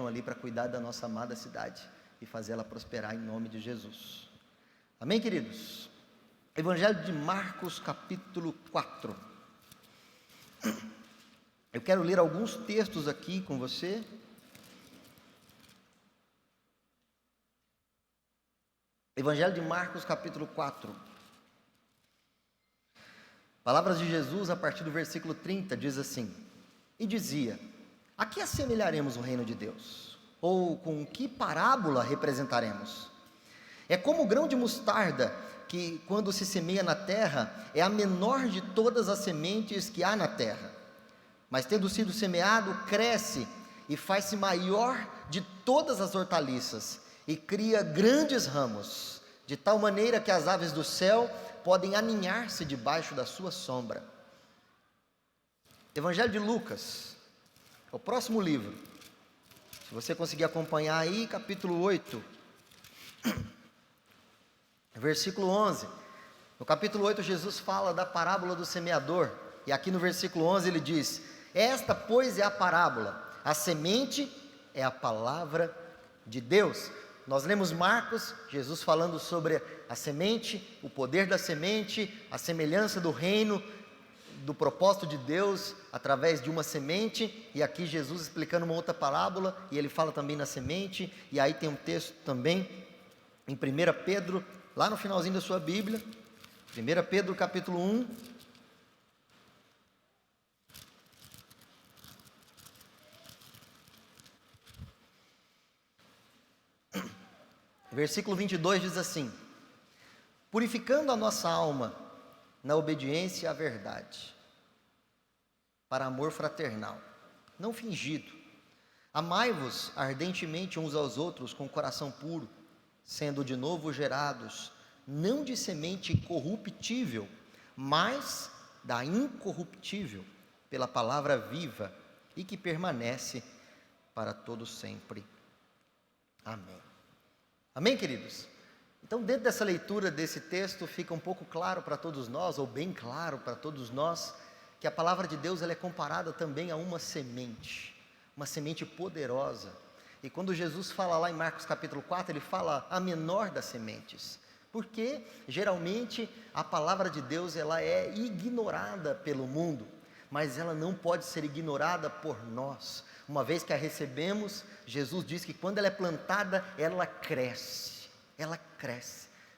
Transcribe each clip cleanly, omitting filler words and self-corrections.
ali para cuidar da nossa amada cidade e fazê-la prosperar em nome de Jesus. Amém, queridos? Evangelho de Marcos, capítulo 4. Eu quero ler alguns textos aqui com você. Evangelho de Marcos, capítulo 4. Palavras de Jesus a partir do versículo 30, diz assim: E dizia: A que assemelharemos o reino de Deus? Ou com que parábola representaremos? É como o grão de mostarda, que quando se semeia na terra, é a menor de todas as sementes que há na terra. Mas tendo sido semeado, cresce e faz-se maior de todas as hortaliças, e cria grandes ramos, de tal maneira que as aves do céu podem aninhar-se debaixo da sua sombra. Evangelho de Lucas, o próximo livro. Se você conseguir acompanhar aí, capítulo 8, versículo 11. No capítulo 8, Jesus fala da parábola do semeador. E aqui no versículo 11 ele diz: Esta, pois, é a parábola. A semente é a palavra de Deus. Nós lemos Marcos, Jesus falando sobre a semente, o poder da semente, a semelhança do reino, do propósito de Deus através de uma semente, e aqui Jesus explicando uma outra parábola, e ele fala também na semente, e aí tem um texto também em 1 Pedro, lá no finalzinho da sua Bíblia, 1 Pedro capítulo 1, versículo 22 diz assim: Purificando a nossa alma na obediência à verdade, para amor fraternal, não fingido. Amai-vos ardentemente uns aos outros com coração puro, sendo de novo gerados, não de semente corruptível, mas da incorruptível, pela palavra viva e que permanece para todo sempre. Amém. Amém, queridos? Então, dentro dessa leitura desse texto, fica um pouco claro para todos nós, ou bem claro para todos nós, que a palavra de Deus ela é comparada também a uma semente poderosa. E quando Jesus fala lá em Marcos capítulo 4, ele fala a menor das sementes, porque geralmente a palavra de Deus ela é ignorada pelo mundo, mas ela não pode ser ignorada por nós. Uma vez que a recebemos, Jesus diz que quando ela é plantada, ela cresce,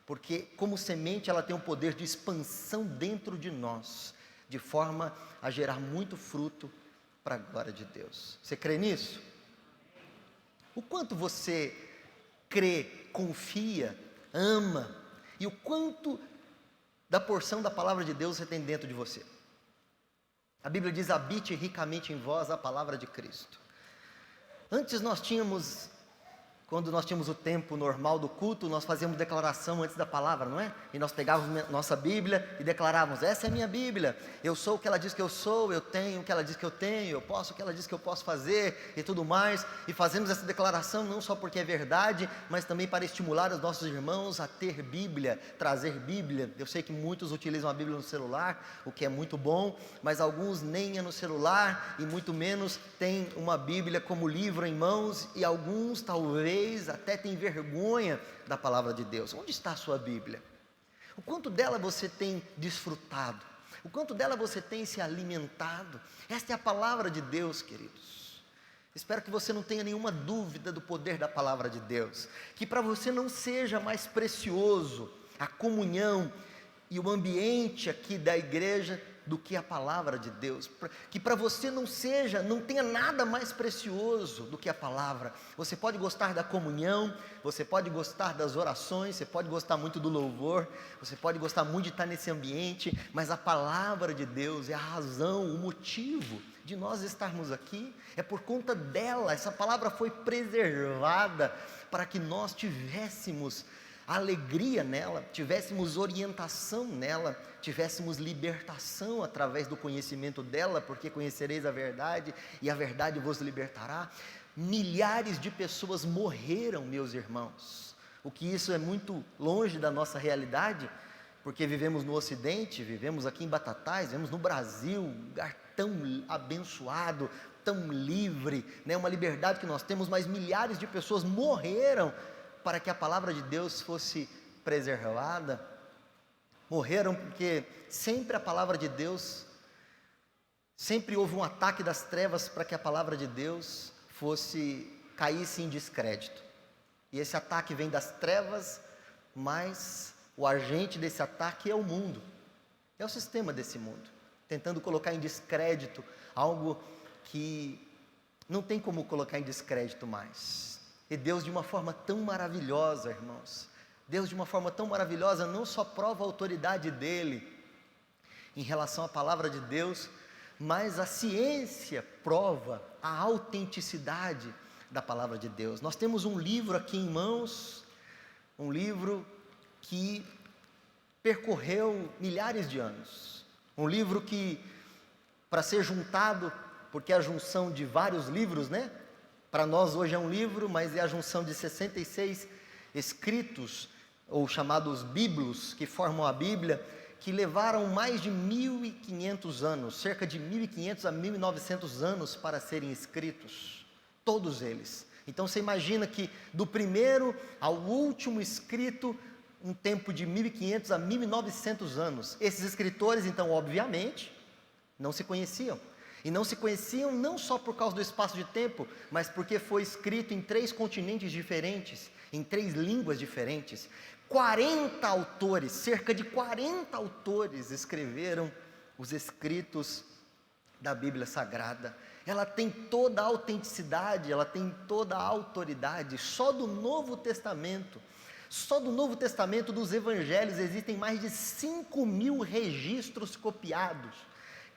porque como semente ela tem um poder de expansão dentro de nós, de forma a gerar muito fruto para a glória de Deus. Você crê nisso? O quanto você crê, confia, ama, e o quanto da porção da palavra de Deus você tem dentro de você? A Bíblia diz: habite ricamente em vós a palavra de Cristo. Antes quando nós tínhamos o tempo normal do culto, nós fazíamos declaração antes da palavra, não é? E nós pegávamos nossa Bíblia e declarávamos: essa é a minha Bíblia, eu sou o que ela diz que eu sou, eu tenho o que ela diz que eu tenho, eu posso o que ela diz que eu posso fazer e tudo mais. E fazemos essa declaração não só porque é verdade, mas também para estimular os nossos irmãos a ter Bíblia, trazer Bíblia. Eu sei que muitos utilizam a Bíblia no celular, o que é muito bom, mas alguns nem é no celular e muito menos têm uma Bíblia como livro em mãos, e alguns talvez até tem vergonha da palavra de Deus. Onde está a sua Bíblia? O quanto dela você tem desfrutado? O quanto dela você tem se alimentado? Esta é a palavra de Deus, queridos. Espero que você não tenha nenhuma dúvida do poder da palavra de Deus, que para você não seja mais precioso a comunhão e o ambiente aqui da igreja do que a palavra de Deus, que para você não tenha nada mais precioso do que a palavra. Você pode gostar da comunhão, você pode gostar das orações, você pode gostar muito do louvor, você pode gostar muito de estar nesse ambiente, mas a palavra de Deus é a razão, o motivo de nós estarmos aqui. É por conta dela, essa palavra foi preservada para que nós tivéssemos alegria nela, tivéssemos orientação nela, tivéssemos libertação através do conhecimento dela, porque conhecereis a verdade e a verdade vos libertará. Milhares de pessoas morreram, meus irmãos, o que isso é muito longe da nossa realidade, porque vivemos no Ocidente, vivemos aqui em Batatais, vivemos no Brasil, um lugar tão abençoado, tão livre, né? Uma liberdade que nós temos, mas milhares de pessoas morreram para que a palavra de Deus fosse preservada. Morreram porque sempre a palavra de Deus, sempre houve um ataque das trevas para que a palavra de Deus caísse em descrédito. E esse ataque vem das trevas, mas o agente desse ataque é o mundo, é o sistema desse mundo, tentando colocar em descrédito algo que não tem como colocar em descrédito mais. E Deus, de uma forma tão maravilhosa, irmãos, Deus, de uma forma tão maravilhosa, não só prova a autoridade dele em relação à palavra de Deus, mas a ciência prova a autenticidade da palavra de Deus. Nós temos um livro aqui em mãos, um livro que percorreu milhares de anos, um livro que, para ser juntado, porque é a junção de vários livros, né? Para nós hoje é um livro, mas é a junção de 66 escritos, ou chamados bíblios, que formam a Bíblia, que levaram mais de 1.500 anos, cerca de 1.500 a 1.900 anos para serem escritos, todos eles. Então você imagina que do primeiro ao último escrito, um tempo de 1.500 a 1.900 anos. Esses escritores, então, obviamente, não se conheciam. E não se conheciam não só por causa do espaço de tempo, mas porque foi escrito em 3 continentes diferentes, em 3 línguas diferentes. 40 autores, cerca de 40 autores escreveram os escritos da Bíblia Sagrada. Ela tem toda a autenticidade, ela tem toda a autoridade. Só do Novo Testamento, dos Evangelhos, existem mais de 5.000 registros copiados,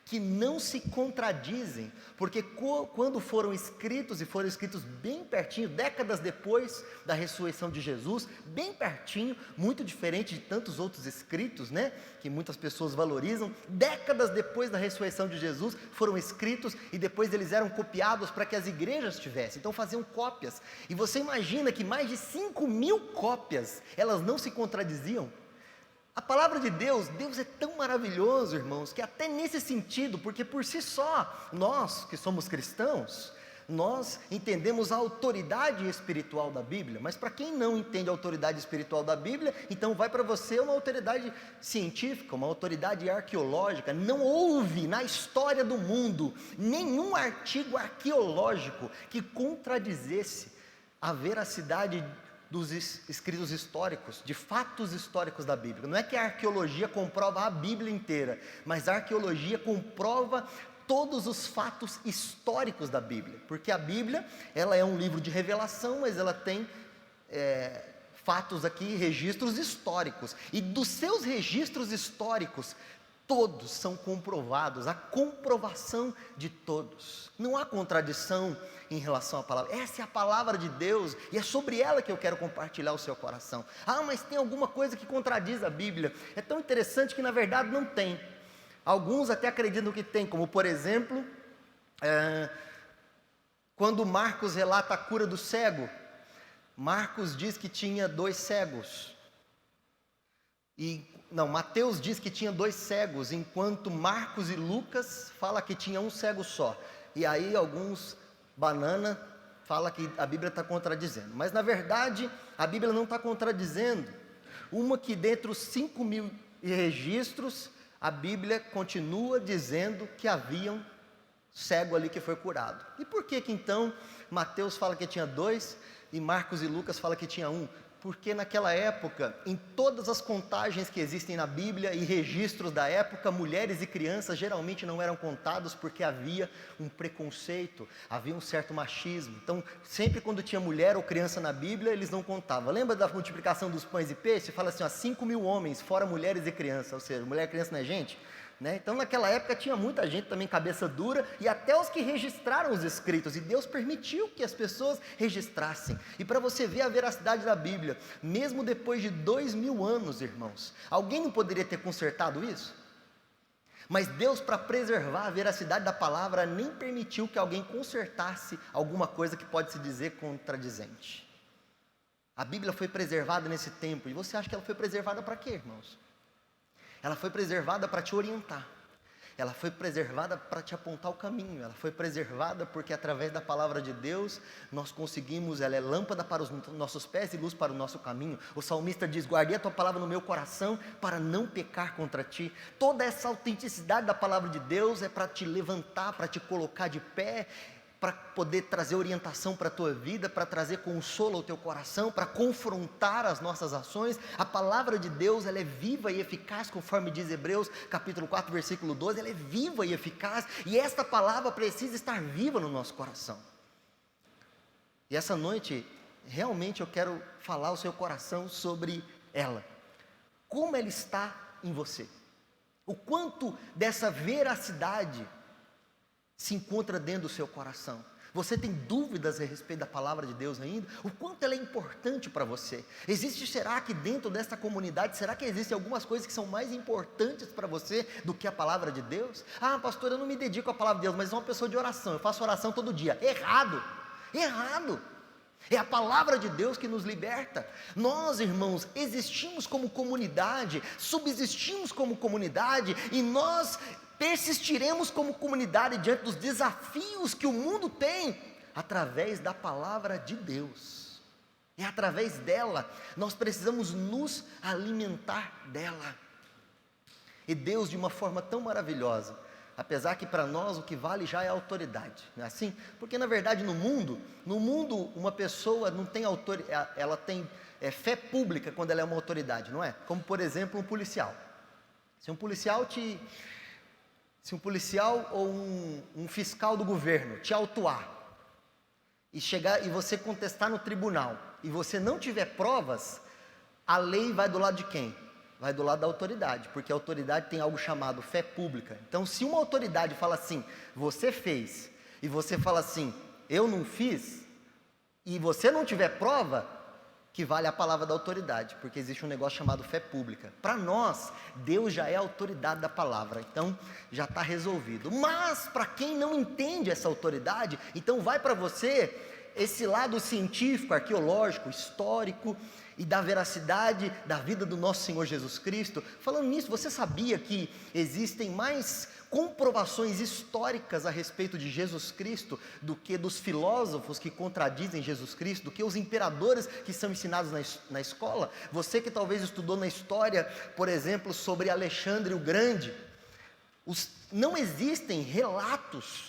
que não se contradizem, porque quando foram escritos, e foram escritos bem pertinho, décadas depois da ressurreição de Jesus, bem pertinho, muito diferente de tantos outros escritos, né, que muitas pessoas valorizam, décadas depois da ressurreição de Jesus, foram escritos e depois eles eram copiados para que as igrejas tivessem, então faziam cópias, e você imagina que mais de 5.000 cópias, elas não se contradiziam. A palavra de Deus, Deus é tão maravilhoso, irmãos, que até nesse sentido, porque por si só, nós que somos cristãos, nós entendemos a autoridade espiritual da Bíblia, mas para quem não entende a autoridade espiritual da Bíblia, então vai para você uma autoridade científica, uma autoridade arqueológica. Não houve na história do mundo nenhum artigo arqueológico que contradizesse a veracidade dos escritos históricos, de fatos históricos da Bíblia. Não é que a arqueologia comprova a Bíblia inteira, mas a arqueologia comprova todos os fatos históricos da Bíblia, porque a Bíblia, ela é um livro de revelação, mas ela tem fatos aqui, registros históricos, e dos seus registros históricos, todos são comprovados, a comprovação de todos, não há contradição em relação à palavra. Essa é a palavra de Deus, e é sobre ela que eu quero compartilhar o seu coração. Ah, mas tem alguma coisa que contradiz a Bíblia? É tão interessante que na verdade não tem. Alguns até acreditam que tem, como por exemplo, quando Marcos relata a cura do cego, Marcos diz que tinha 2 cegos, Mateus diz que tinha 2 cegos, enquanto Marcos e Lucas fala que tinha um cego só, e aí alguns banana fala que a Bíblia está contradizendo, mas na verdade a Bíblia não está contradizendo. Uma que dentre os 5.000 registros, a Bíblia continua dizendo que havia um cego ali que foi curado. E por que então Mateus fala que tinha 2 e Marcos e Lucas fala que tinha 1? Porque naquela época, em todas as contagens que existem na Bíblia e registros da época, mulheres e crianças geralmente não eram contados porque havia um preconceito, havia um certo machismo. Então, sempre quando tinha mulher ou criança na Bíblia, eles não contavam. Lembra da multiplicação dos pães e peixes? Fala assim, 5.000 homens, fora mulheres e crianças, ou seja, mulher e criança não é gente? Né? Então naquela época tinha muita gente também cabeça dura, e até os que registraram os escritos, e Deus permitiu que as pessoas registrassem. E para você ver a veracidade da Bíblia, mesmo depois de 2.000 anos, irmãos, alguém não poderia ter consertado isso? Mas Deus, para preservar a veracidade da palavra, nem permitiu que alguém consertasse alguma coisa que pode se dizer contradizente. A Bíblia foi preservada nesse tempo, e você acha que ela foi preservada para quê, irmãos? Ela foi preservada para te orientar. ela foi preservada para te apontar o caminho, ela foi preservada porque através da palavra de Deus, nós conseguimos, ela é lâmpada para os nossos pés e luz para o nosso caminho. O salmista diz, guardei a tua palavra no meu coração para não pecar contra ti. Toda essa autenticidade da palavra de Deus é para te levantar, para te colocar de pé, para poder trazer orientação para a tua vida, para trazer consolo ao teu coração, para confrontar as nossas ações. A palavra de Deus, ela é viva e eficaz, conforme diz Hebreus, capítulo 4, versículo 12, ela é viva e eficaz, e esta palavra precisa estar viva no nosso coração. E essa noite, realmente eu quero falar ao seu coração sobre ela. Como ela está em você? O quanto dessa veracidade se encontra dentro do seu coração? Você tem dúvidas a respeito da palavra de Deus ainda? O quanto ela é importante para você? Será que dentro desta comunidade, será que existem algumas coisas que são mais importantes para você do que a palavra de Deus? Ah, pastor, eu não me dedico à palavra de Deus, mas sou uma pessoa de oração, eu faço oração todo dia. Errado! É a palavra de Deus que nos liberta. Nós, irmãos, existimos como comunidade, subsistimos como comunidade, e nós persistiremos como comunidade diante dos desafios que o mundo tem, através da palavra de Deus. É através dela, nós precisamos nos alimentar dela. E Deus, de uma forma tão maravilhosa, apesar que para nós o que vale já é a autoridade, não é assim? Porque na verdade no mundo uma pessoa não tem autoridade, ela tem fé pública quando ela é uma autoridade, não é? Como por exemplo um policial. Se um policial ou um fiscal do governo te autuar e chegar e você contestar no tribunal e você não tiver provas, a lei vai do lado de quem? Vai do lado da autoridade, porque a autoridade tem algo chamado fé pública. Então, se uma autoridade fala assim, você fez, e você fala assim, eu não fiz, e você não tiver prova, que vale a palavra da autoridade, porque existe um negócio chamado fé pública. Para nós, Deus já é a autoridade da palavra, então já está resolvido. Mas, para quem não entende essa autoridade, então vai para você esse lado científico, arqueológico, histórico, e da veracidade da vida do nosso Senhor Jesus Cristo. Falando nisso, você sabia que existem mais comprovações históricas a respeito de Jesus Cristo do que dos filósofos que contradizem Jesus Cristo, do que os imperadores que são ensinados na escola? Você que talvez estudou na história, por exemplo, sobre Alexandre o Grande, não existem relatos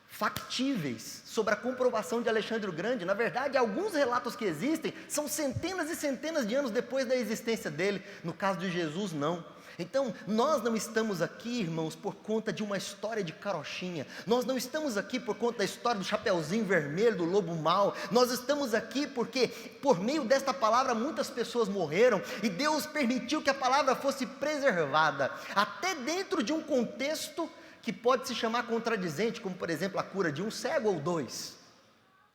factíveis sobre a comprovação de Alexandre o Grande. Na verdade, alguns relatos que existem são centenas e centenas de anos depois da existência dele. No caso de Jesus, não. Então, nós não estamos aqui, irmãos, por conta de uma história de carochinha. Nós não estamos aqui por conta da história do Chapeuzinho Vermelho, do lobo mau. Nós estamos aqui porque, por meio desta palavra, muitas pessoas morreram, e Deus permitiu que a palavra fosse preservada, até dentro de um contexto que pode se chamar contradizente, como por exemplo a cura de um cego ou dois.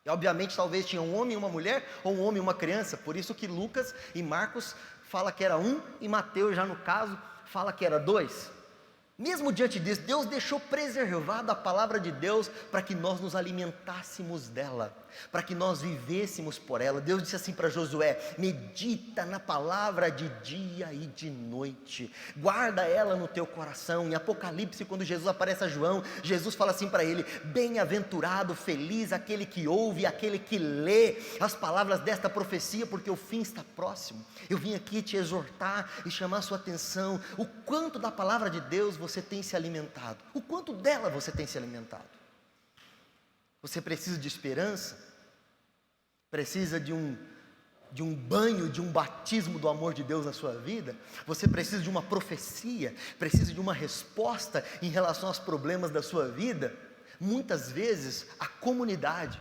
E obviamente talvez tinha um homem e uma mulher, ou um homem e uma criança, por isso que Lucas e Marcos fala que era um, e Mateus já no caso fala que era dois. Mesmo diante disso, Deus deixou preservada a palavra de Deus para que nós nos alimentássemos dela, para que nós vivêssemos por ela. Deus disse assim para Josué: medita na palavra de dia e de noite, guarda ela no teu coração. Em Apocalipse, quando Jesus aparece a João, Jesus fala assim para ele: bem-aventurado, feliz aquele que ouve, aquele que lê as palavras desta profecia, porque o fim está próximo. Eu vim aqui te exortar e chamar a sua atenção. O quanto da palavra de Deus você tem se alimentado? O quanto dela você tem se alimentado? Você precisa de esperança? Precisa de um banho, de um batismo do amor de Deus na sua vida? Você precisa de uma profecia? Precisa de uma resposta em relação aos problemas da sua vida? Muitas vezes a comunidade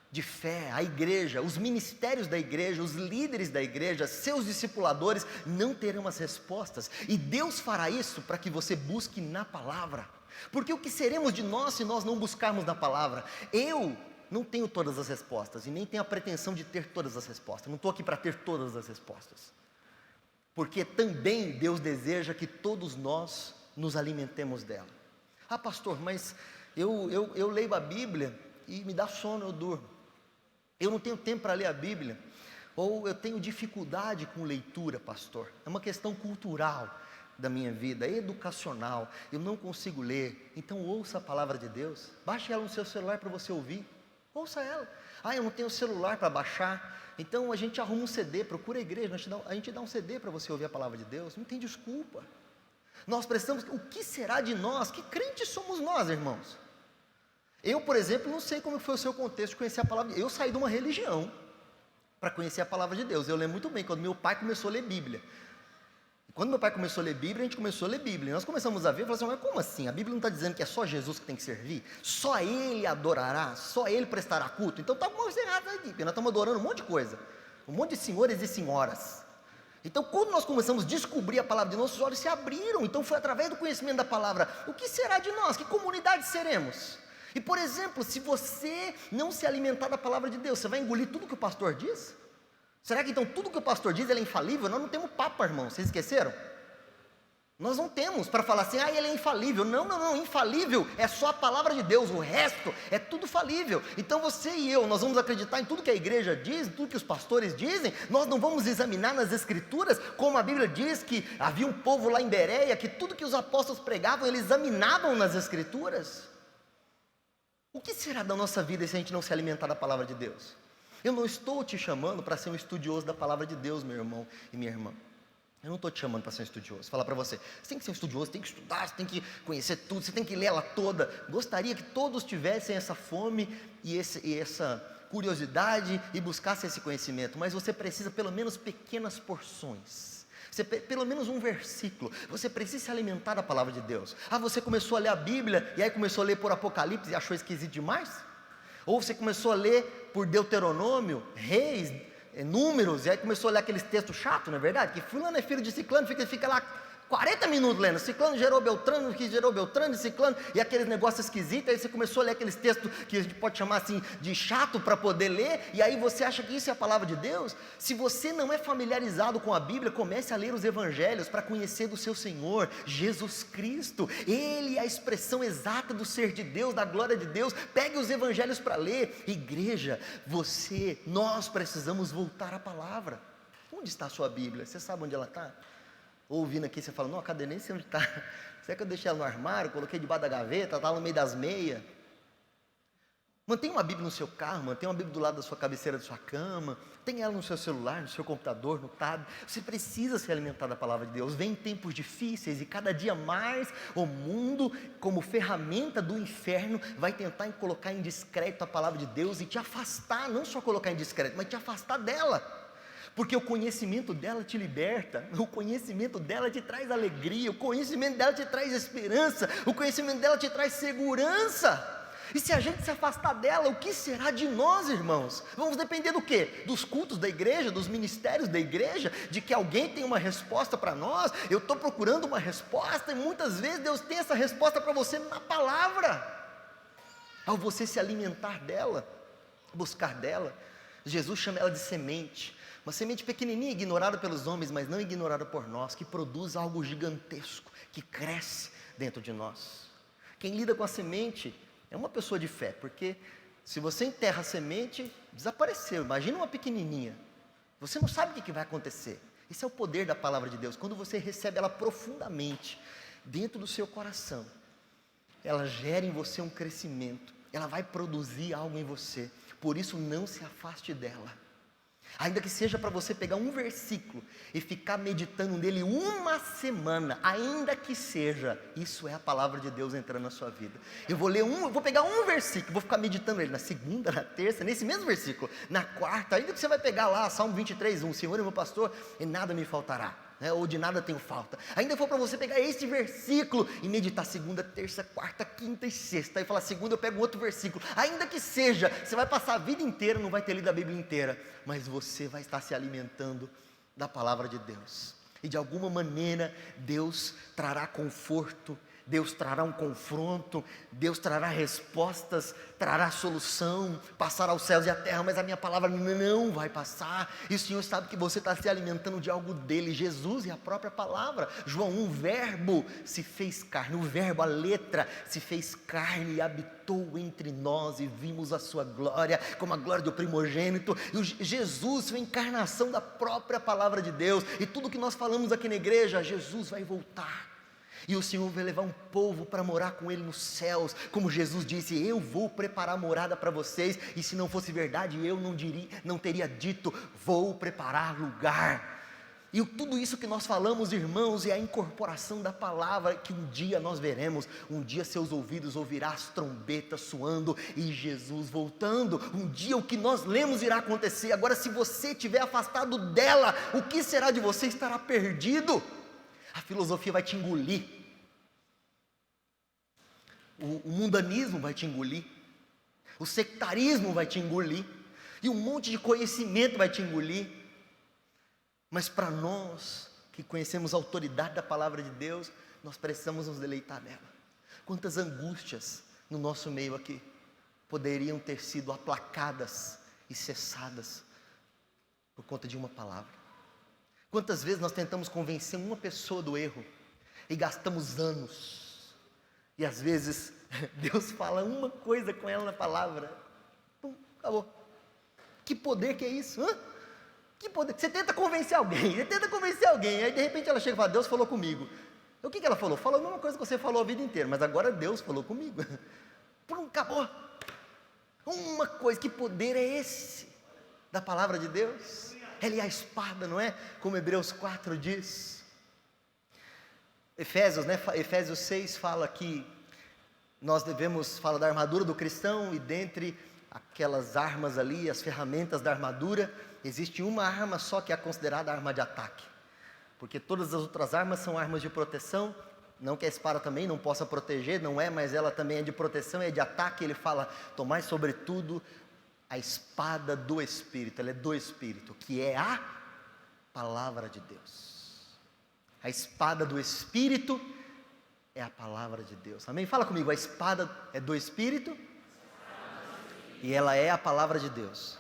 de fé, a igreja, os ministérios da igreja, os líderes da igreja, seus discipuladores não terão as respostas, e Deus fará isso para que você busque na palavra. Porque o que seremos de nós se nós não buscarmos na palavra? Eu não tenho todas as respostas e nem tenho a pretensão de ter todas as respostas. Não estou aqui para ter todas as respostas, porque também Deus deseja que todos nós nos alimentemos dela. Ah, pastor, mas eu leio a Bíblia e me dá sono, eu durmo. Eu não tenho tempo para ler a Bíblia, ou eu tenho dificuldade com leitura, pastor. É uma questão cultural. da minha vida, educacional, eu não consigo ler, então ouça a palavra de Deus, baixe ela no seu celular para você ouvir, ouça ela. Eu não tenho celular para baixar, então a gente arruma um CD, procura a igreja, a gente dá um CD para você ouvir a palavra de Deus, não tem desculpa. Nós precisamos, o que será de nós? Que crentes somos nós, irmãos? Eu, por exemplo, não sei como foi o seu contexto de conhecer a palavra de Deus. Eu saí de uma religião para conhecer a palavra de Deus. Eu lembro muito bem, quando meu pai começou a ler Bíblia. Quando meu pai começou a ler Bíblia, a gente começou a ler Bíblia. Nós começamos a ver, falamos assim, mas como assim? A Bíblia não está dizendo que é só Jesus que tem que servir? Só Ele adorará? Só Ele prestará culto? Então está alguma coisa errada aí, nós estamos adorando um monte de coisa. Um monte de senhores e senhoras. Então, quando nós começamos a descobrir a palavra de Deus, nossos olhos se abriram. Então, foi através do conhecimento da palavra. O que será de nós? Que comunidade seremos? E, por exemplo, se você não se alimentar da palavra de Deus, você vai engolir tudo que o pastor diz? Será que então tudo que o pastor diz ele é infalível? Nós não temos papa, irmão, vocês esqueceram? Nós não temos para falar assim, ele é infalível. Não, infalível é só a palavra de Deus, o resto é tudo falível. Então você e eu, nós vamos acreditar em tudo que a igreja diz, em tudo que os pastores dizem, nós não vamos examinar nas escrituras, como a Bíblia diz que havia um povo lá em Bereia, que tudo que os apóstolos pregavam, eles examinavam nas escrituras. O que será da nossa vida se a gente não se alimentar da palavra de Deus? Eu não estou te chamando para ser um estudioso da palavra de Deus, meu irmão e minha irmã. Eu não estou te chamando para ser um estudioso, falar para você tem que ser um estudioso, você tem que estudar, você tem que conhecer tudo, você tem que ler ela toda. Gostaria que todos tivessem essa fome e essa curiosidade e buscassem esse conhecimento, mas você precisa pelo menos pequenas porções, pelo menos um versículo, você precisa se alimentar da palavra de Deus. Você começou a ler a Bíblia e aí começou a ler por Apocalipse e achou esquisito demais? Ou você começou a ler por Deuteronômio, Reis, Números, e aí começou a ler aqueles textos chatos, não é verdade? Que fulano é filho de ciclano, fica lá 40 minutos lendo, ciclano gerou Beltrano, que gerou Beltrano, ciclano, e aqueles negócios esquisitos, aí você começou a ler aqueles textos que a gente pode chamar assim de chato para poder ler, e aí você acha que isso é a palavra de Deus? Se você não é familiarizado com a Bíblia, comece a ler os evangelhos para conhecer do seu Senhor, Jesus Cristo. Ele é a expressão exata do ser de Deus, da glória de Deus. Pegue os evangelhos para ler. Igreja, nós precisamos voltar à palavra. Onde está a sua Bíblia? Você sabe onde ela está? Ouvindo aqui, você fala, não, cadê, nem sei onde está. Será que eu deixei ela no armário, coloquei debaixo da gaveta, está no meio das meias? Mantenha uma Bíblia no seu carro, mantenha uma Bíblia do lado da sua cabeceira da sua cama, tenha ela no seu celular, no seu computador, no tablet. Você precisa se alimentar da palavra de Deus. Vem tempos difíceis e cada dia mais o mundo, como ferramenta do inferno, vai tentar colocar em descrédito a palavra de Deus e te afastar, não só colocar em descrédito, mas te afastar dela. Porque o conhecimento dela te liberta, o conhecimento dela te traz alegria, o conhecimento dela te traz esperança, o conhecimento dela te traz segurança. E se a gente se afastar dela, o que será de nós, irmãos? Vamos depender do quê? Dos cultos da igreja, dos ministérios da igreja, de que alguém tem uma resposta para nós. Eu estou procurando uma resposta e muitas vezes Deus tem essa resposta para você na palavra. Ao você se alimentar dela, buscar dela, Jesus chama ela de semente. Uma semente pequenininha, ignorada pelos homens, mas não ignorada por nós, que produz algo gigantesco, que cresce dentro de nós. Quem lida com a semente é uma pessoa de fé, porque se você enterra a semente, desapareceu. Imagina uma pequenininha, você não sabe o que vai acontecer. Esse é o poder da palavra de Deus. Quando você recebe ela profundamente, dentro do seu coração, ela gera em você um crescimento, ela vai produzir algo em você. Por isso não se afaste dela. Ainda que seja para você pegar um versículo e ficar meditando nele uma semana, ainda que seja, isso é a palavra de Deus entrando na sua vida. Eu vou pegar um versículo, vou ficar meditando nele na segunda, na terça, nesse mesmo versículo, na quarta, ainda que você vai pegar lá, Salmo 23:1, Senhor é meu pastor e nada me faltará. Ou de nada tenho falta. Ainda for para você pegar este versículo e meditar segunda, terça, quarta, quinta e sexta, e falar segunda eu pego outro versículo, ainda que seja, você vai passar a vida inteira, não vai ter lido a Bíblia inteira, mas você vai estar se alimentando da palavra de Deus, e de alguma maneira Deus trará conforto, Deus trará um confronto, Deus trará respostas, trará solução, passará os céus e a terra, mas a minha palavra não vai passar. E o Senhor sabe que você está se alimentando de algo dele. Jesus é a própria palavra. João 1, o verbo se fez carne, o verbo, a letra, se fez carne e habitou entre nós e vimos a sua glória, como a glória do primogênito. E Jesus foi a encarnação da própria palavra de Deus. E tudo que nós falamos aqui na igreja, Jesus vai voltar. E o Senhor vai levar um povo para morar com Ele nos céus, como Jesus disse, eu vou preparar morada para vocês, e se não fosse verdade, eu não teria dito, vou preparar lugar. E tudo isso que nós falamos, irmãos, é a incorporação da palavra, que um dia nós veremos, um dia seus ouvidos ouvirá as trombetas soando, e Jesus voltando, um dia o que nós lemos irá acontecer. Agora, se você estiver afastado dela, o que será de você? Estará perdido. A filosofia vai te engolir. O mundanismo vai te engolir, o sectarismo vai te engolir, e um monte de conhecimento vai te engolir. Mas para nós que conhecemos a autoridade da palavra de Deus, nós precisamos nos deleitar nela. Quantas angústias no nosso meio aqui poderiam ter sido aplacadas e cessadas por conta de uma palavra? Quantas vezes nós tentamos convencer uma pessoa do erro e gastamos anos, e às vezes Deus fala uma coisa com ela na palavra, pum, acabou. Que poder que é isso? Que poder? Você tenta convencer alguém, aí de repente ela chega e fala, Deus falou comigo. O que ela falou? Falou a mesma coisa que você falou a vida inteira, mas agora Deus falou comigo. Pum, acabou. Uma coisa, que poder é esse da palavra de Deus? Ela é a espada, não é? Como Hebreus 4 diz. Efésios 6 fala que nós devemos falar da armadura do cristão, e dentre aquelas armas ali, as ferramentas da armadura, existe uma arma só que é considerada arma de ataque, porque todas as outras armas são armas de proteção. Não que a espada também não possa proteger, não é, mas ela também é de proteção, é de ataque. Ele fala, tomai sobretudo a espada do Espírito, ela é do Espírito, que é a palavra de Deus. A espada do Espírito é a palavra de Deus, amém? Fala comigo, a espada é do Espírito e ela é a palavra de Deus.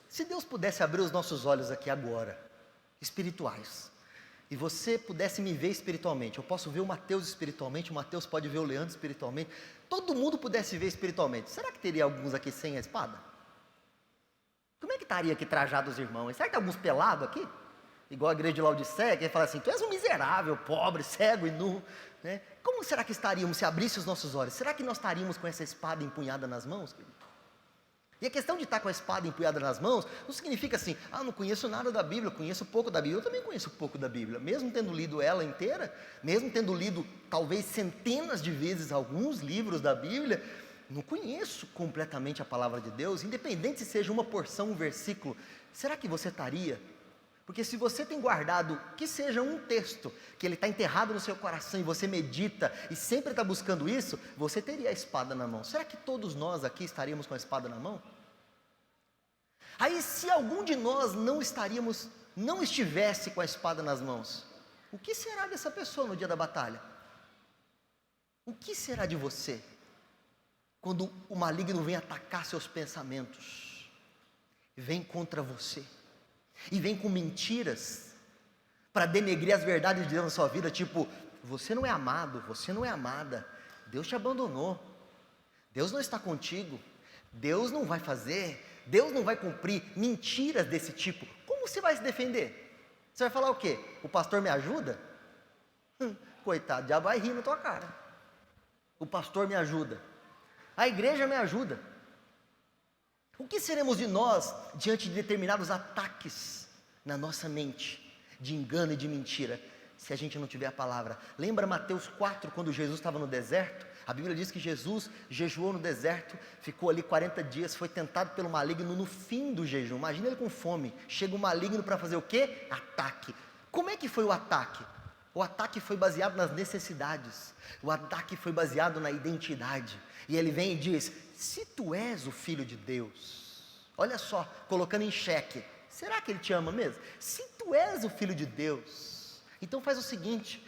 Se Deus pudesse abrir os nossos olhos aqui agora, espirituais, e você pudesse me ver espiritualmente, eu posso ver o Mateus espiritualmente, o Mateus pode ver o Leandro espiritualmente, todo mundo pudesse ver espiritualmente, será que teria alguns aqui sem a espada? Como é que estaria aqui trajados os irmãos? Será que tem alguns pelados aqui? Igual a igreja de Laodiceia, que fala assim, tu és um miserável, pobre, cego e nu, né? Como será que estaríamos se abrisse os nossos olhos? Será que nós estaríamos com essa espada empunhada nas mãos, querido? E a questão de estar com a espada empunhada nas mãos, não significa assim, não conheço nada da Bíblia, conheço pouco da Bíblia. Eu também conheço pouco da Bíblia, mesmo tendo lido ela inteira, mesmo tendo lido talvez centenas de vezes alguns livros da Bíblia, não conheço completamente a palavra de Deus, independente se seja uma porção, um versículo. Será que você estaria? Porque se você tem guardado, que seja um texto, que ele está enterrado no seu coração e você medita e sempre está buscando isso, você teria a espada na mão. Será que todos nós aqui estaríamos com a espada na mão? Aí se algum de nós não estivesse com a espada nas mãos, o que será dessa pessoa no dia da batalha? O que será de você, quando o maligno vem atacar seus pensamentos, vem contra você, e vem com mentiras, para denegrir as verdades de Deus na sua vida, tipo, você não é amado, você não é amada, Deus te abandonou, Deus não está contigo, Deus não vai fazer, Deus não vai cumprir, mentiras desse tipo. Como você vai se defender? Você vai falar o quê? O pastor me ajuda? Coitado, o diabo vai rir na tua cara. O pastor me ajuda, a igreja me ajuda. O que seremos de nós diante de determinados ataques na nossa mente, de engano e de mentira, se a gente não tiver a palavra? Lembra Mateus 4, quando Jesus estava no deserto? A Bíblia diz que Jesus jejuou no deserto, ficou ali 40 dias, foi tentado pelo maligno no fim do jejum. Imagina ele com fome, chega o maligno para fazer o quê? Ataque. Como é que foi o ataque? O ataque foi baseado nas necessidades, o ataque foi baseado na identidade. E ele vem e diz, se tu és o Filho de Deus, olha só, colocando em xeque, será que ele te ama mesmo? Se tu és o Filho de Deus, então faz o seguinte,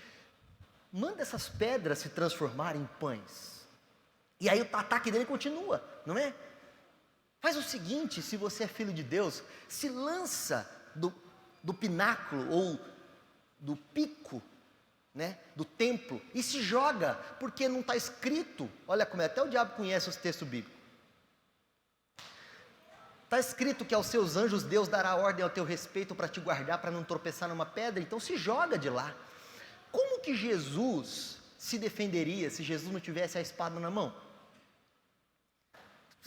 manda essas pedras se transformarem em pães. E aí o ataque dele continua, não é? Faz o seguinte, se você é filho de Deus, se lança do pináculo ou do pico, né, do templo, e se joga, porque não está escrito, olha como é, até o diabo conhece os textos bíblicos. Está escrito que aos seus anjos Deus dará ordem ao teu respeito para te guardar, para não tropeçar numa pedra, então se joga de lá. Como que Jesus se defenderia se Jesus não tivesse a espada na mão?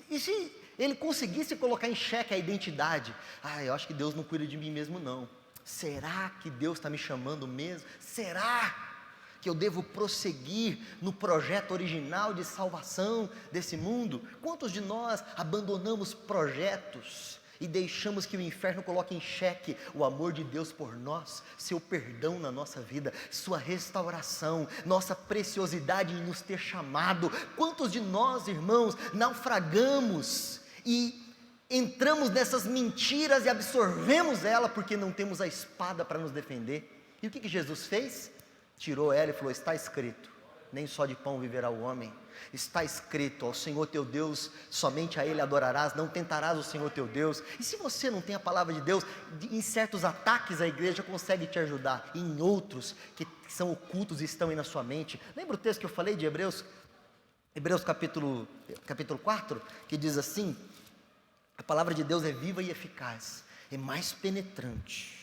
E se ele conseguisse colocar em xeque a identidade? Eu acho que Deus não cuida de mim mesmo não. Será que Deus está me chamando mesmo? Será que eu devo prosseguir no projeto original de salvação desse mundo? Quantos de nós abandonamos projetos e deixamos que o inferno coloque em xeque o amor de Deus por nós, seu perdão na nossa vida, sua restauração, nossa preciosidade em nos ter chamado? Quantos de nós, irmãos, naufragamos e entramos nessas mentiras e absorvemos ela porque não temos a espada para nos defender? E o que Jesus fez? Tirou ela e falou: está escrito, nem só de pão viverá o homem. Está escrito, ao Senhor teu Deus, somente a Ele adorarás, não tentarás o Senhor teu Deus. E se você não tem a palavra de Deus, em certos ataques a igreja consegue te ajudar, e em outros que são ocultos e estão aí na sua mente. Lembra o texto que eu falei de Hebreus capítulo 4, que diz assim: a palavra de Deus é viva e eficaz, é mais penetrante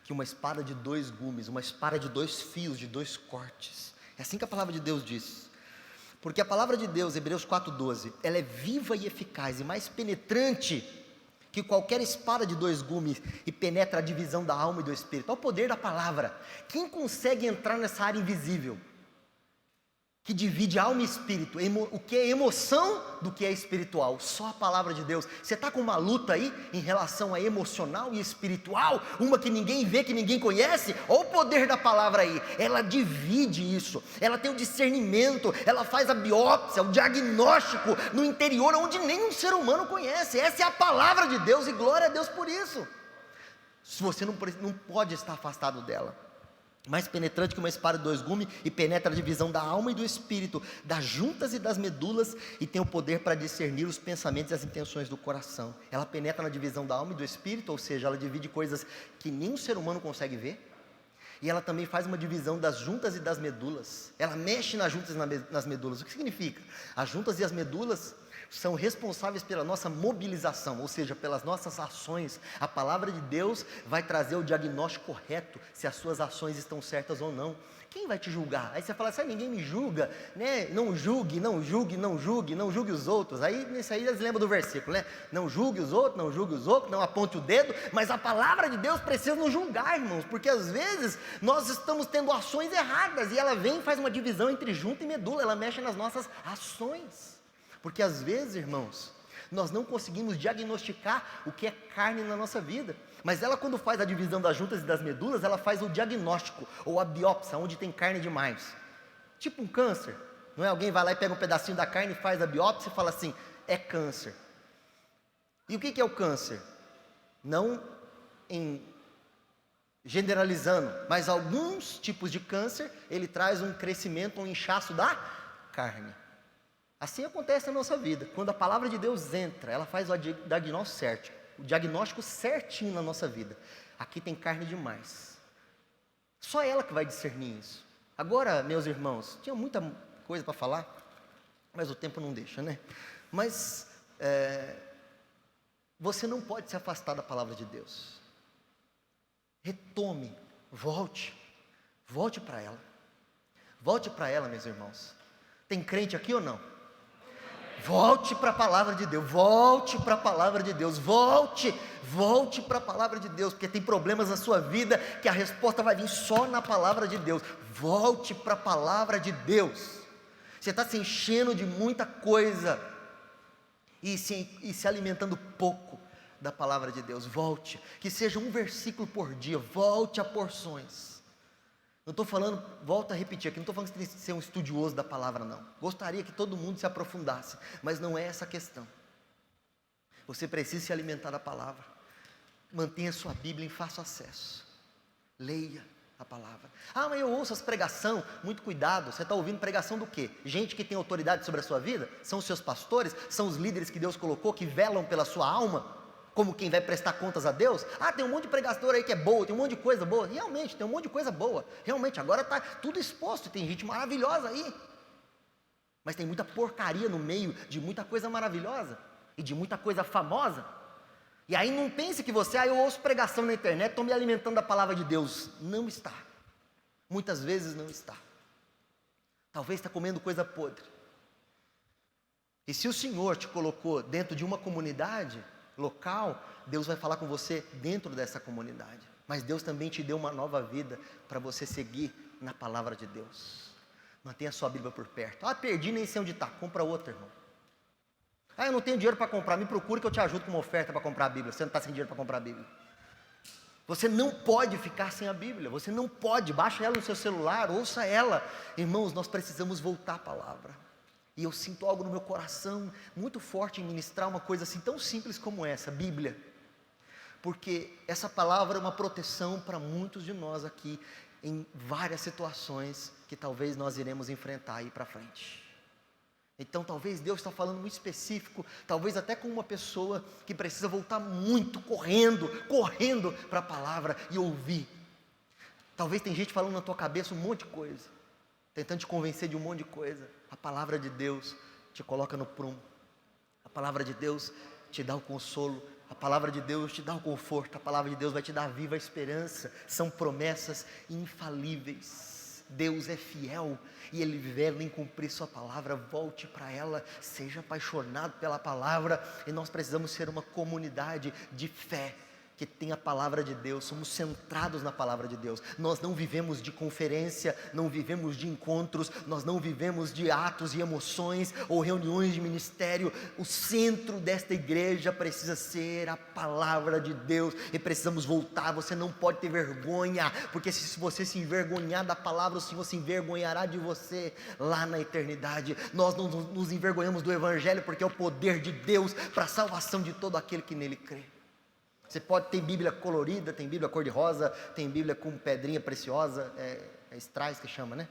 que uma espada de 2 gumes, uma espada de 2 fios, de 2 cortes. É assim que a palavra de Deus diz. Porque a palavra de Deus, Hebreus 4,12, ela é viva e eficaz e mais penetrante que qualquer espada de 2 gumes e penetra a divisão da alma e do espírito. É o poder da palavra. Quem consegue entrar nessa área invisível, que divide alma e espírito, o que é emoção do que é espiritual? Só a palavra de Deus. Você está com uma luta aí em relação a emocional e espiritual, uma que ninguém vê, que ninguém conhece? Olha o poder da palavra aí, ela divide isso, ela tem o discernimento, ela faz a biópsia, o diagnóstico no interior, onde nenhum ser humano conhece. Essa é a palavra de Deus, e glória a Deus por isso. Se você não pode estar afastado dela. Mais penetrante que uma espada de 2 gumes, e penetra a divisão da alma e do espírito, das juntas e das medulas, e tem o poder para discernir os pensamentos e as intenções do coração. Ela penetra na divisão da alma e do espírito, ou seja, ela divide coisas que nenhum ser humano consegue ver. E ela também faz uma divisão das juntas e das medulas. Ela mexe nas juntas e nas medulas. O que significa? As juntas e as medulas são responsáveis pela nossa mobilização, ou seja, pelas nossas ações. A palavra de Deus vai trazer o diagnóstico correto, se as suas ações estão certas ou não. Quem vai te julgar? Aí você fala assim: ninguém me julga, né? Não julgue, não julgue, não julgue, não julgue os outros. Aí nesse aí eles lembram do versículo, né? Não julgue os outros, não julgue os outros, não aponte o dedo. Mas a palavra de Deus precisa nos julgar, irmãos, porque às vezes nós estamos tendo ações erradas, e ela vem e faz uma divisão entre junta e medula, ela mexe nas nossas ações. Porque às vezes, irmãos, nós não conseguimos diagnosticar o que é carne na nossa vida, mas ela, quando faz a divisão das juntas e das medulas, ela faz o diagnóstico, ou a biópsia, onde tem carne demais, tipo um câncer, não é? Alguém vai lá e pega um pedacinho da carne e faz a biópsia e fala assim: é câncer. E o que é o câncer? Não generalizando, mas alguns tipos de câncer, ele traz um crescimento, um inchaço da carne. Assim acontece na nossa vida. Quando a palavra de Deus entra, ela faz o diagnóstico certinho na nossa vida. Aqui tem carne demais. Só ela que vai discernir isso. Agora, meus irmãos, tinha muita coisa para falar, mas o tempo não deixa, né? Mas você não pode se afastar da palavra de Deus. Retome, volte para ela. Volte para ela, meus irmãos. Tem crente aqui ou não? Volte para a palavra de Deus, volte para a palavra de Deus, volte para a palavra de Deus, porque tem problemas na sua vida que a resposta vai vir só na palavra de Deus. Volte para a palavra de Deus. Você está se enchendo de muita coisa e se alimentando pouco da palavra de Deus. Volte, que seja um versículo por dia, volte a porções. Não estou falando, volto a repetir aqui, não estou falando que você tem que ser um estudioso da palavra, não. Gostaria que todo mundo se aprofundasse, mas não é essa a questão. Você precisa se alimentar da palavra. Mantenha sua Bíblia em fácil acesso. Leia, a palavra. Ah, mas eu ouço as pregação, muito cuidado, você está ouvindo pregação do quê? Gente que tem autoridade sobre a sua vida? São os seus pastores? São os líderes que Deus colocou, que velam pela sua alma, como quem vai prestar contas a Deus? Ah, tem um monte de pregador aí que é boa, tem um monte de coisa boa, realmente, tem um monte de coisa boa, realmente, agora está tudo exposto, tem gente maravilhosa aí, mas tem muita porcaria no meio de muita coisa maravilhosa, e de muita coisa famosa. E aí não pense que você, eu ouço pregação na internet, estou me alimentando da palavra de Deus. Não está. Muitas vezes não está. Talvez está comendo coisa podre. E se o Senhor te colocou dentro de uma comunidade local, Deus vai falar com você dentro dessa comunidade. Mas Deus também te deu uma nova vida para você seguir na palavra de Deus. Mantenha a sua Bíblia por perto. Ah, perdi, nem sei onde está. Compra outra, irmão. Ah, eu não tenho dinheiro para comprar, me procure que eu te ajudo com uma oferta para comprar a Bíblia. Você não está sem dinheiro para comprar a Bíblia. Você não pode ficar sem a Bíblia, você não pode, baixa ela no seu celular, ouça ela. Irmãos, nós precisamos voltar à palavra. E eu sinto algo no meu coração muito forte em ministrar uma coisa assim tão simples como essa, Bíblia. Porque essa palavra é uma proteção para muitos de nós aqui, em várias situações que talvez nós iremos enfrentar aí para frente. Então talvez Deus está falando muito específico, talvez até com uma pessoa que precisa voltar muito, correndo para a palavra e ouvir. Talvez tem gente falando na tua cabeça um monte de coisa, tentando te convencer de um monte de coisa. A palavra de Deus te coloca no prumo, a palavra de Deus te dá o consolo, a palavra de Deus te dá o conforto, a palavra de Deus vai te dar a viva esperança, são promessas infalíveis. Deus é fiel e Ele vela em cumprir sua palavra. Volte para ela, seja apaixonado pela palavra. E nós precisamos ser uma comunidade de fé que tem a palavra de Deus, somos centrados na palavra de Deus. Nós não vivemos de conferência, não vivemos de encontros, nós não vivemos de atos e emoções ou reuniões de ministério. O centro desta igreja precisa ser a palavra de Deus e precisamos voltar. Você não pode ter vergonha, porque se você se envergonhar da palavra, o Senhor se envergonhará de você lá na eternidade. Nós não nos envergonhamos do Evangelho, porque é o poder de Deus para a salvação de todo aquele que nele crê. Você pode ter Bíblia colorida, tem Bíblia cor-de-rosa, tem Bíblia com pedrinha preciosa, é estrais que chama, né?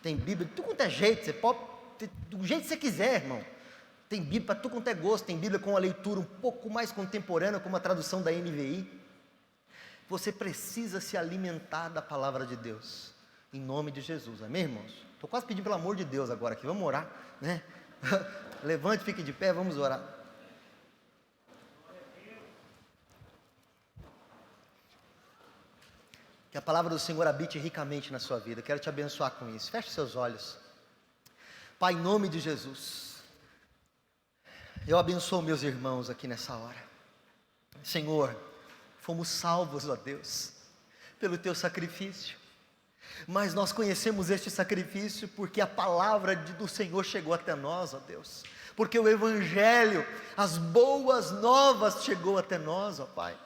Tem Bíblia de tudo quanto é jeito, você pode ter do jeito que você quiser, irmão. Tem Bíblia para tudo quanto é gosto, tem Bíblia com uma leitura um pouco mais contemporânea, com uma tradução da NVI. Você precisa se alimentar da palavra de Deus, em nome de Jesus, amém, irmãos? Estou quase pedindo pelo amor de Deus agora aqui, vamos orar, né? Levante, fique de pé, vamos orar. Que a palavra do Senhor habite ricamente na sua vida. Quero te abençoar com isso. Feche seus olhos. Pai, em nome de Jesus, eu abençoo meus irmãos aqui nessa hora. Senhor, fomos salvos, ó Deus, pelo teu sacrifício. Mas nós conhecemos este sacrifício porque a palavra do Senhor chegou até nós, ó Deus. Porque o Evangelho, as boas novas chegou até nós, ó Pai.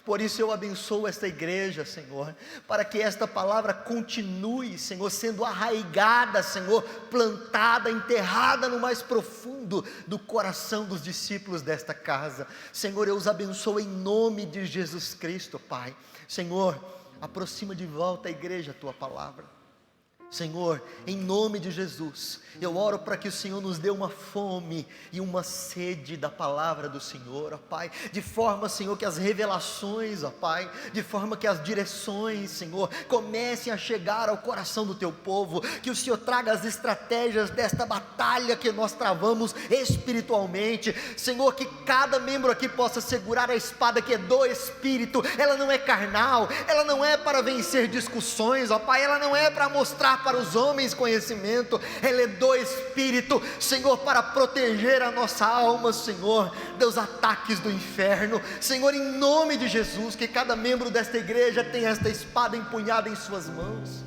Por isso eu abençoo esta igreja, Senhor, para que esta palavra continue, Senhor, sendo arraigada, Senhor, plantada, enterrada no mais profundo do coração dos discípulos desta casa. Senhor, eu os abençoo em nome de Jesus Cristo, Pai. Senhor, aproxima de volta a igreja a tua palavra. Senhor, em nome de Jesus, eu oro para que o Senhor nos dê uma fome e uma sede da palavra do Senhor, ó Pai, de forma, Senhor, que as revelações, ó Pai, de forma que as direções, Senhor, comecem a chegar ao coração do teu povo, que o Senhor traga as estratégias desta batalha que nós travamos espiritualmente, Senhor, que cada membro aqui possa segurar a espada que é do Espírito. Ela não é carnal, ela não é para vencer discussões, ó Pai, ela não é para mostrar para os homens conhecimento, ela é do Espírito, Senhor, para proteger a nossa alma, Senhor, dos ataques do inferno. Senhor, em nome de Jesus, que cada membro desta igreja tenha esta espada empunhada em suas mãos,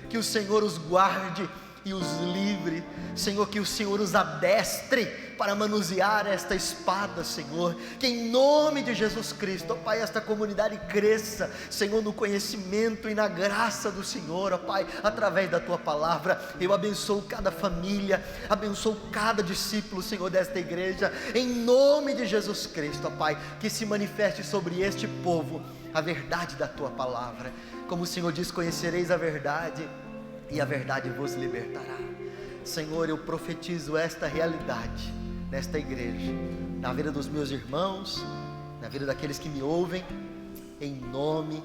que o Senhor os guarde e os livre, Senhor, que o Senhor os adestre para manusear esta espada, Senhor. Que em nome de Jesus Cristo, ó Pai, esta comunidade cresça, Senhor, no conhecimento e na graça do Senhor, ó Pai, através da Tua palavra. Eu abençoo cada família, abençoo cada discípulo, Senhor, desta igreja, em nome de Jesus Cristo, ó Pai, que se manifeste sobre este povo a verdade da Tua palavra. Como o Senhor diz, conhecereis a verdade e a verdade vos libertará. Senhor, eu profetizo esta realidade nesta igreja, na vida dos meus irmãos, na vida daqueles que me ouvem, em nome